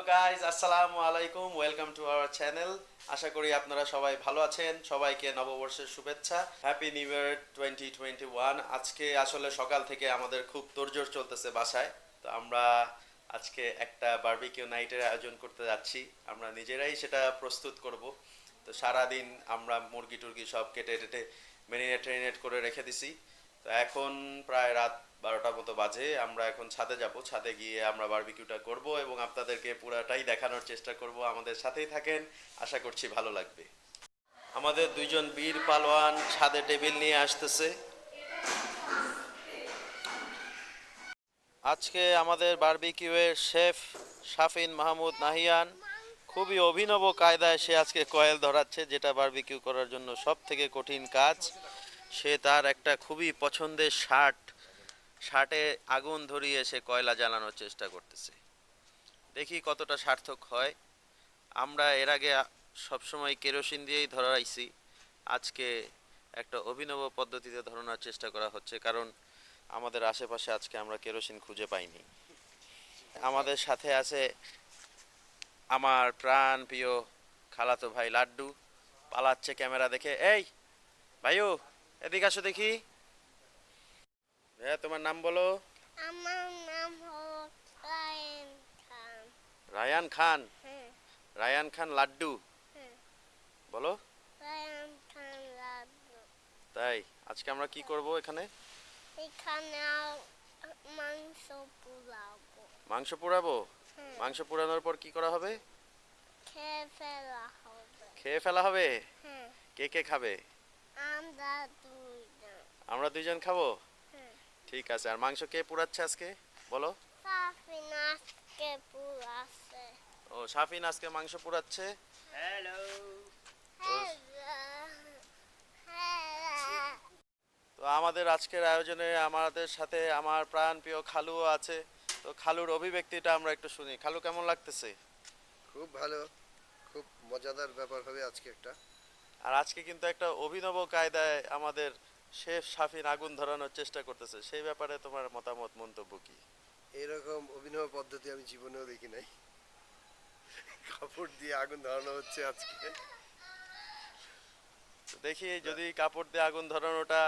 Hello guys, আসসালামু আলাইকুম। Welcome to our channel. আশা করি আপনারা সবাই ভালো আছেন। সবাইকে নববর্ষের শুভেচ্ছা। Happy new year 2021। আজকে আসলে সকাল থেকে আমাদের খুব তোড়জোড় চলতেছে বাসায়। তো আমরা আজকে একটা বারবিকিউ নাইটের আয়োজন করতে যাচ্ছি। আমরা নিজেরাই সেটা প্রস্তুত করব। তো সারাদিন আমরা মুরগি টুরগি সব কেটে টেটে ম্যারিনেট করে রেখে দিছি। তো এখন প্রায় রাত 12টা মতো বাজে। আমরা এখন ছাদে যাব। ছাদে গিয়ে আমরা বারবিকিউটা করব এবং আপনাদেরকে পুরাটাই দেখানোর চেষ্টা করব। আমাদের সাথেই থাকেন, আশা করছি ভালো লাগবে। আমাদের দুইজন বীর পালোয়ান ছাদে টেবিল নিয়ে আসতেছে। আজকে আমাদের বারবিকিউয়ের শেফ শাফিন মাহমুদ নাহিয়ান খুবই অভিনব কায়দায় সে আজকে কয়েল ধরাচ্ছে, যেটা বারবিকিউ করার জন্য সব থেকে কঠিন কাজ। সে তার একটা খুবই পছন্দের শার্টে আগুন ধরিয়ে সে কয়লা জ্বালানোর চেষ্টা করতেছে। দেখি কতটা সার্থক হয়। আমরা এর আগে সবসময় কেরোসিন দিয়েই ধরাইছি। আজকে একটা অভিনব পদ্ধতিতে ধরানোর চেষ্টা করা হচ্ছে, কারণ আমাদের আশেপাশে আজকে আমরা কেরোসিন খুঁজে পাইনি। আমাদের সাথে আছে আমার প্রাণ প্রিয় খালাতো ভাই লাড্ডু, পালাচ্ছে ক্যামেরা দেখে। এই ভাইও, এদিকে আসো দেখি। হ্যাঁ, তোমার নাম বলো। আমার নাম হলো রায়ান খান। রায়ান খান। হ্যাঁ, রায়ান খান লাড্ডু হ্যাঁ, বলো। রায়ান খান রাজু। তাই আজকে আমরা কি করব এখানে? এখানে মাংস পোড়াবো। মাংস পোড়াবো। হ্যাঁ, মাংস পোড়ানোর পর কি করা হবে? খেয়ে ফেলা হবে। খেয়ে ফেলা হবে। হ্যাঁ, কে কে খাবে? আমরা দুইজন। আমরা দুইজন খাবো। হ্যাঁ, ঠিক আছে। আর মাংস কে পোড়াচ্ছে আজকে বলো? সাফিন আজকে পোড়াছে। ও, শাফিন আজকে মাংস পোড়াচ্ছে। হ্যালো। তো হ্যাঁ, তো আমাদের আজকের আয়োজনে আমাদের সাথে আমার প্রাণ প্রিয় খালুও আছে। তো খালুর অভিব্যক্তিটা আমরা একটু শুনি। খালু, কেমন লাগতেছে? খুব ভালো, খুব মজাদার ব্যাপার হবে আজকে একটা। আর আজকে কিন্তু একটা অভিনব কায়দায় আমাদের শেফ শাফিন আগুন ধরানোর চেষ্টা করতেছে। সেই ব্যাপারে তোমার মতামত, মন্তব্য কি? এরকম অভিনব পদ্ধতি আমি জীবনেও দেখি নাই। কাপড় দিয়ে আগুন ধরানো হচ্ছে আজকে। তো দেখি যদি কাপড় দিয়ে আগুন ধরানোটা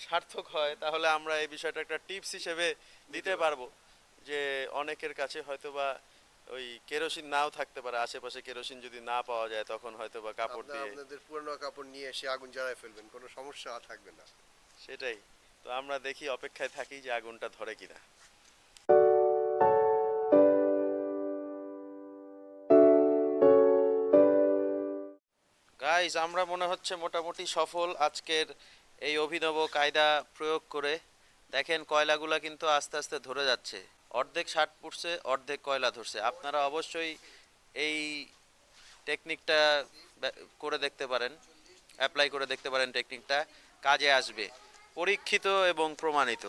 সার্থক হয়, তাহলে আমরা এই বিষয়টা একটা টিপস হিসেবে দিতে পারবো। যে অনেকের কাছে হয়তোবা ওই কেরোসিন নাও থাকতে পারে, আশেপাশে কেরোসিন যদি না পাওয়া যায়, তখন হয়তোবা কাপড় আপনারা দিয়ে। আপনাদের পুরনো কাপড় নিয়ে এসে আগুন জ্বালায় ফেলবেন, কোনো সমস্যা থাকবে না। সেটাই। তো আমরা দেখি, অপেক্ষায় থাকি যে আগুনটা ধরে কিনা। গাইজ, আমরা মনে হচ্ছে মোটামুটি সফল আজকের এই অভিনব কায়দা প্রয়োগ করে। দেখেন, কয়লাগুলা কিন্তু আস্তে আস্তে ধরে যাচ্ছে। অর্ধেক শার্ট পুড়ছে, অর্ধেক কয়লা ধরছে। আপনারা অবশ্যই এই টেকনিকটা করে দেখতে পারেন, অ্যাপ্লাই করে দেখতে পারেন। টেকনিকটা কাজে আসবে, পরীক্ষিত এবং প্রমাণিত।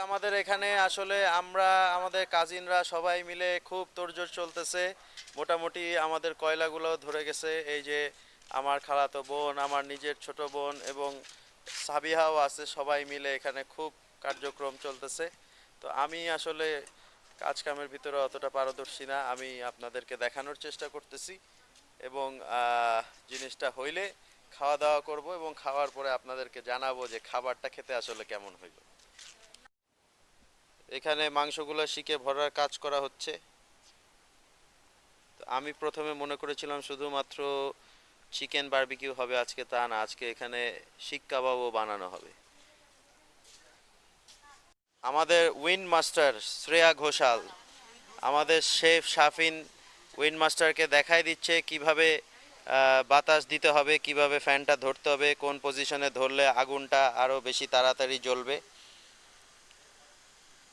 আমাদের এখানে আসলে আমরা আমাদের কাজিনরা সবাই মিলে খুব তোড়জোড় চলতেছে। মোটামুটি আমাদের কয়লাগুলো ধরে গেছে। এই যে আমার খালাতো বোন, আমার নিজের ছোট বোন এবং সাবিহাও আছে, সবাই মিলে এখানে খুব কার্যক্রম চলতেছে। তো আমি আসলে কাজ কামের ভিতরে অতটা পারদর্শী না। আমি আপনাদেরকে দেখানোর চেষ্টা করতেছি এবং জিনিসটা হইলে খাওয়া দাওয়া করব এবং খাওয়ার পরে আপনাদেরকে জানাবো যে খাবারটা খেতে আসলে কেমন হইল। এখানে মাংসগুলো শিকে ভরার কাজ করা হচ্ছে। তো আমি প্রথমে মনে করেছিলাম শুধুমাত্র চিকেন বারবিকিউ হবে আজকে, তা না। আজকে এখানে শিক কাবাবও বানানো হবে। আমাদের উইন্ড মাস্টার শ্রেয়া ঘোষাল, আমাদের শেফ শাফিন উইন্ড মাস্টারকে দেখাই দিচ্ছে কিভাবে বাতাস দিতে হবে, কিভাবে ফ্যানটা ধরতে হবে, কোন পজিশনে ধরলে আগুনটা আরও বেশি তাড়াতাড়ি জ্বলবে।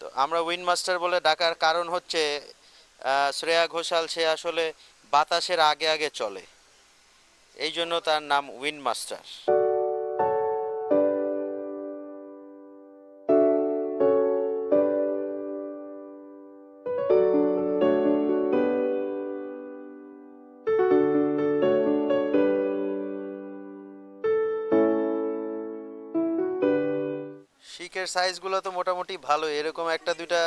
তো আমরা উইন্ড মাস্টার বলে ডাকার কারণ হচ্ছে শ্রেয়া ঘোষাল সে আসলে বাতাসের আগে আগে চলে, এই জন্য তার নাম উইন্ড মাস্টার। শিকের সাইজগুলো তো মোটামুটি ভালো, এরকম একটা দুইটা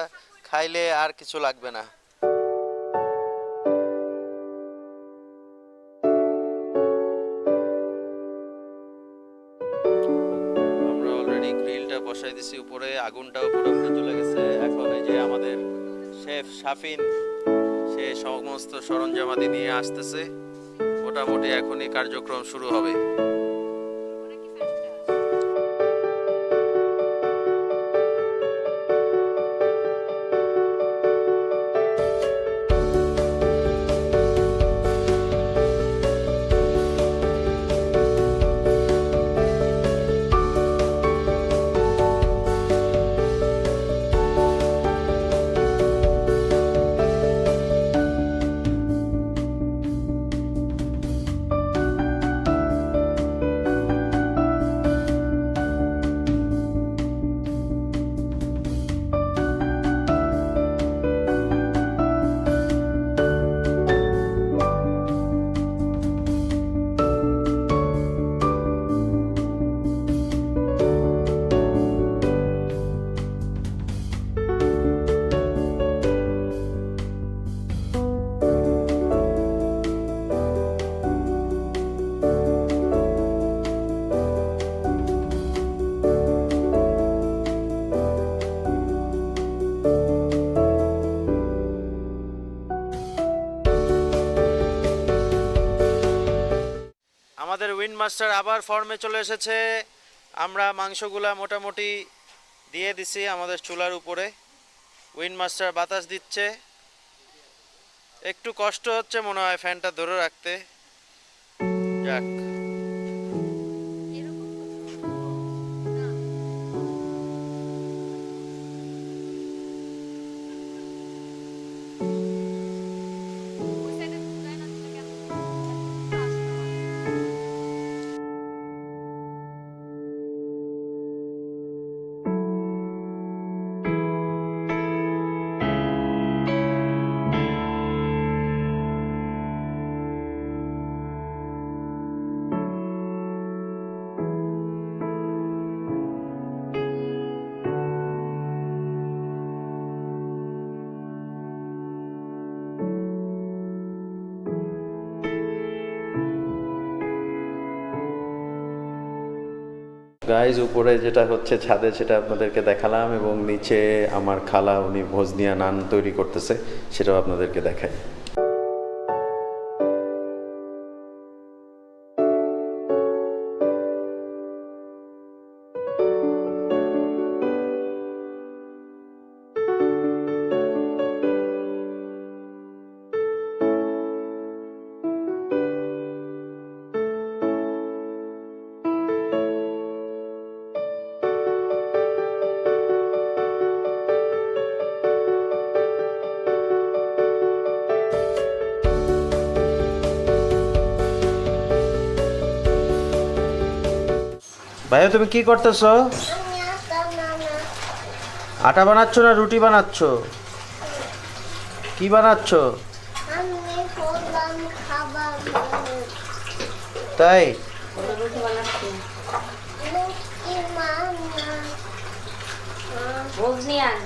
খাইলে আর কিছু লাগবে না। বসাই দিছি উপরে, আগুনটাও পুরোপুরি চলে গেছে। এখন এই যে আমাদের শেফ শাফিন, সে সমস্ত সরঞ্জামাদি নিয়ে আসতেছে। মোটামুটি এখনই কার্যক্রম শুরু হবে। আমাদের উইন্ড মাস্টার আবার ফর্মে চলে এসেছে। আমরা মাংসগুলা মোটামুটি দিয়ে দিছি আমাদের চুলার উপরে। উইন্ড মাস্টার বাতাস দিচ্ছে, একটু কষ্ট হচ্ছে মনে হয় ফ্যানটা ধরে রাখতে। যাক, গাইজ উপরে যেটা হচ্ছে ছাদে, সেটা আপনাদেরকে দেখালাম, এবং নিচে আমার খালা উনি ভোজনিয়া নান তৈরি করতেছে, সেটাও আপনাদেরকে দেখাই। ভাইয়া তুমি কি করতেছো? আমি আটা নানা আটা বানাচ্ছো না রুটি বানাচ্ছো? কি বানাচ্ছো? আমি হলাম খাবার মানুষ তাই? লুচি মামা ভোজনিয়ান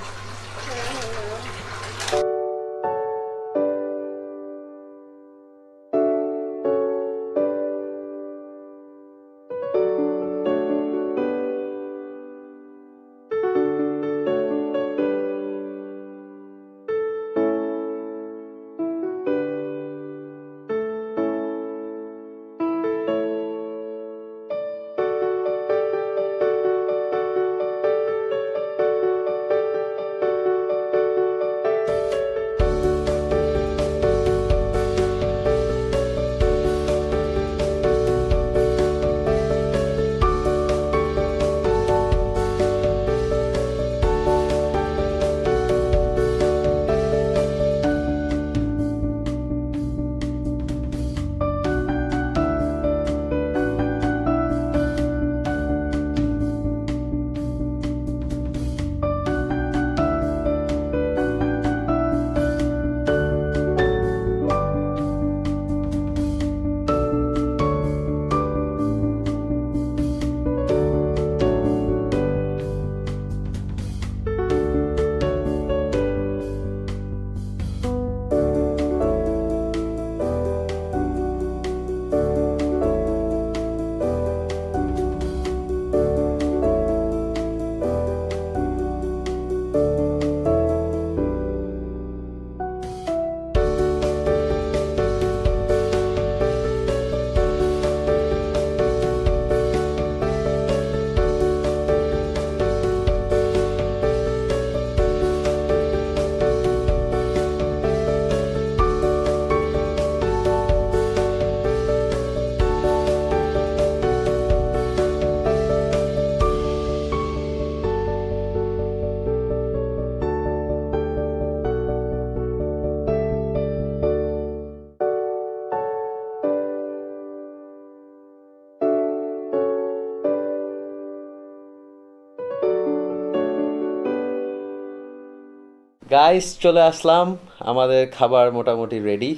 গাইস চলে আসলাম, আমাদের খাবার মোটামুটি রেডি।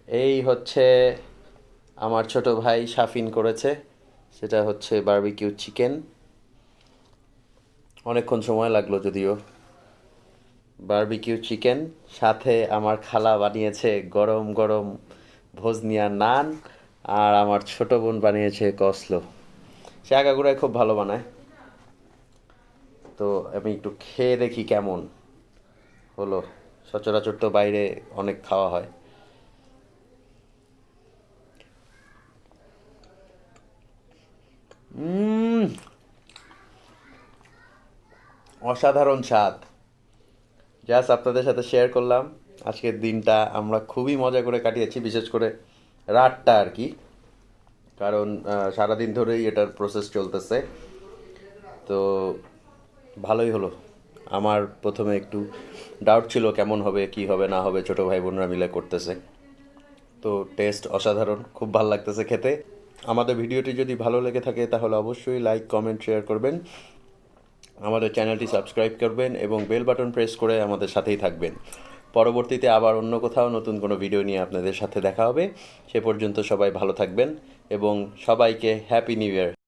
এই হচ্ছে আমার ছোট ভাই শাফিন করেছে, সেটা হচ্ছে বারবিকিউ চিকেন। অনেকক্ষণ সময় লাগলো যদিও। বারবিকিউ চিকেন, সাথে আমার খালা বানিয়েছে গরম গরম ভোজনিয়া নান, আর আমার ছোট বোন বানিয়েছে কসলো। সে আগাগোড়ায় খুব ভালো বানায়, তো আমি একটু খেয়ে দেখি কেমন হলো। সচরাচর তো বাইরে অনেক খাওয়া হয়। উম অসাধারণ স্বাদ। জাস্ট আপনাদের সাথে শেয়ার করলাম। আজকের দিনটা আমরা খুবই মজা করে কাটিয়েছি, বিশেষ করে রাতটা আর কি। কারণ সারাদিন ধরেই এটার প্রসেস চলতেছে, তো ভালোই হলো। আমার প্রথমে একটু ডাউট ছিল কেমন হবে কি হবে না হবে, ছোট ভাই বোনরা মিলে করতেছে। তো টেস্ট অসাধারণ, খুব ভালো লাগতেছে খেতে। আমাদের ভিডিওটি যদি ভালো লেগে থাকে তাহলে অবশ্যই লাইক কমেন্ট শেয়ার করবেন, আমাদের চ্যানেলটি সাবস্ক্রাইব করবেন এবং বেল বাটন প্রেস করে আমাদের সাথেই থাকবেন। পরবর্তীতে আবার অন্য কোথাও নতুন কোনো ভিডিও নিয়ে আপনাদের সাথে দেখা হবে। সে পর্যন্ত সবাই ভালো থাকবেন এবং সবাইকে হ্যাপি নিউ ইয়ার।